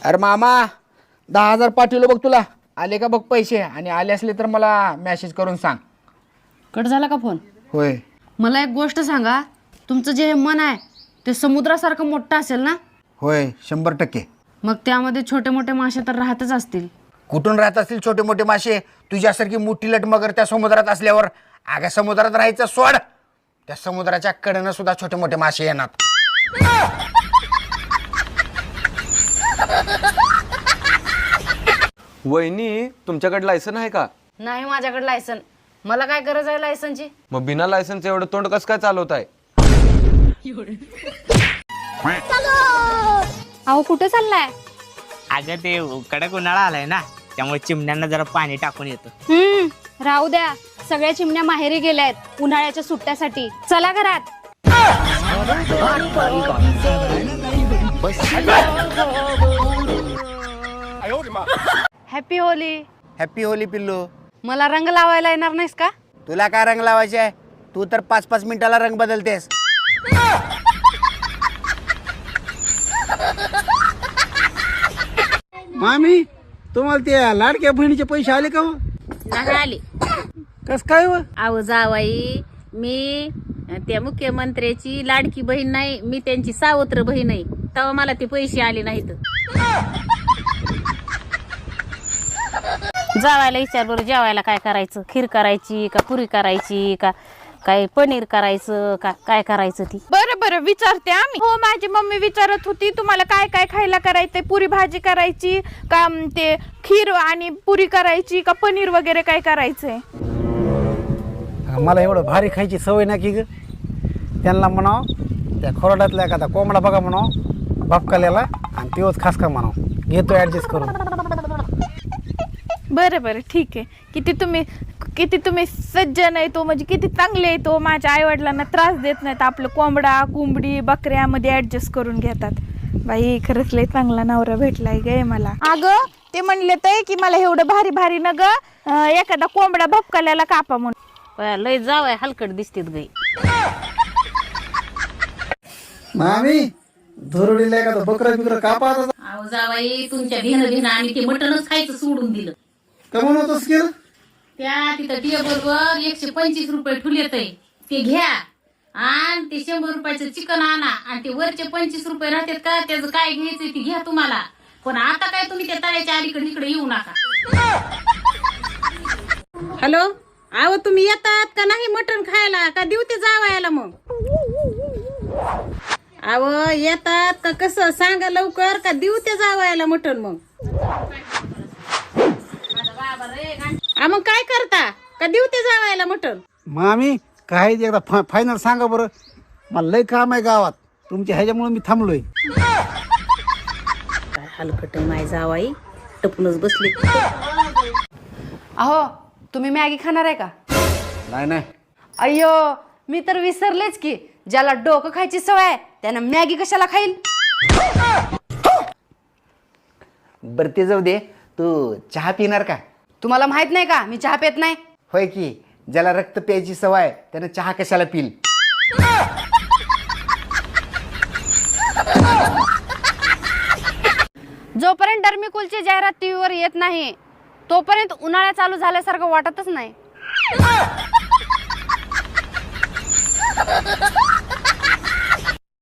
अरे मामा 10,000 पाठवलं बघ तुला. आले का बघ पैसे, आणि आले असले तर मला मेसेज करून सांग. कट झाला का फोन? होय. मला एक गोष्ट सांगा, तुमचं जे हे मन आहे ते समुद्रासारखं मोठं असेल ना? होय 100%. मग त्यामध्ये छोटे मोठे मासे तर राहतच असतील. कुठून राहत असतील छोटे मोठे मासे? तुझ्यासारखी मोठी लट मगर त्या समुद्रात असल्यावर अगं समुद्रात राहायचं सोड. त्या समुद्राच्या कडेनं सुद्धा छोटे मोठे मासे येणार. वहिनी, तुमच्याकडे लायसन आहे का? नाही माझ्याकडे लायसन. मला काय गरज आहे लायसनची? मग बिना लायसनच एवढं तोंड कसं काय चालवताय? अहो कुठे चाललाय? अगं ते कडक उन्हाळा आलाय ना, त्यामुळे चिमण्यांना जरा पाणी टाकून येतो. राहू द्या, सगळ्या चिमण्या माहेरी गेल्यात उन्हाळ्याच्या सुट्ट्यासाठी. चला घरात. Happy Holy. हॅपी होली पिल्लू. मला रंग लावायला येणार नाहीस का? तुला काय रंग लावायचे आहे? तू तर 5-5 मिनिटाला रंग बदलतेस. मामी, तुम्हाला त्या लाडक्या बहिणीचे पैसे आले का? नाही आले. कस काय व? अहो जावाई, मी त्या मुख्यमंत्र्याची लाडकी बहीण नाही, मी त्यांची सावत्र बहीण आहे. तेव्हा मला ते पैसे आले नाहीत. जावायला विचार बरं, जेवायला काय करायचं? खीर करायची का पुरी करायची का काय पनीर करायचं का काय करायचं? ती बरं बरं विचारते आम्ही. हो, माझी मम्मी विचारत होती तुम्हाला काय काय खायला करायचंय, पुरी भाजी करायची का ते खीर आणि पुरी करायची का पनीर वगैरे काय करायचंय? मला एवढं भारी खायची सवय ना की ग. त्यांना म्हणाव त्या खोरड्यातला एखादा कोंबडा बघा म्हणाव बापकाल्याला, आणि तेव्हाच खास का म्हणाव, घेतो ऍडजस्ट करून. बरं बरं ठीक आहे. किती तुम्ही सज्जन आहे तो, म्हणजे किती चांगले आहे तो. माझ्या आईवडिलांना त्रास देत नाहीत, आपलं कोंबडा कोंबडी बकऱ्यामध्ये ऍडजस्ट करून घेतात. बाई खरंच लय चांगला नवरा भेटलाय गे मला. अगं ते म्हणले तर की मला एवढं भारी भारी न ग एखादा कोंबडा भपकाल्याला कापा म्हणून. लय जावाय हलकट दिसतेत गाई. मामी, धुरडीला एखादा बकरा बिकरा कापा. अहो जावाई, तुमच्या भिन आणि ते मटणच खायचं सोडून दिलं. का म्हणतोस की? त्या तिथं टेबलवर 125 रुपये ठुलेत आहे, ते घ्या. आणि ते 100 रुपयाचं चिकन आणा, आणि ते वरचे 25 रुपये राहतात का, त्याचं काय घ्यायचंय ते घ्या तुम्हाला. पण आता काय तुम्ही त्या तळ्याच्या अलीकडे इकडे येऊ नका. हॅलो, अहो तुम्ही येतात का नाही मटण खायला, का देऊ ते जावायला? मग अहो येतात का कसं सांगा लवकर, का देऊ ते जावायला मटण? मग मग काय करता, का देऊ ते जावायला मटण? मामी, काय ते एकदा फायनल सांगा बरं. मला लय काम आहे गावात तुमच्या, ह्याच्यामुळे मी थांबलोय. काय हलकट माय जावाई, टपूनच बसली. अहो तुम्ही मॅगी खाणार आहे का? नाही. अय्यो, मी तर विसरलेच की, ज्याला डोकं खायची सवय आहे त्यानं मॅगी कशाला खाईल? बरं ते जाऊ दे, तू चहा पिणार का? तुम्हाला माहित नाही का मी चहा पित नाही? होय की, ज्याला रक्त प्यायची सवय त्यानं चहा कशाला पिल? जोपर्यंत डर्मिकूलची जाहिरात टीव्हीवर येत नाही तोपर्यंत उन्हाळा चालू झाल्यासारखं वाटतच नाही.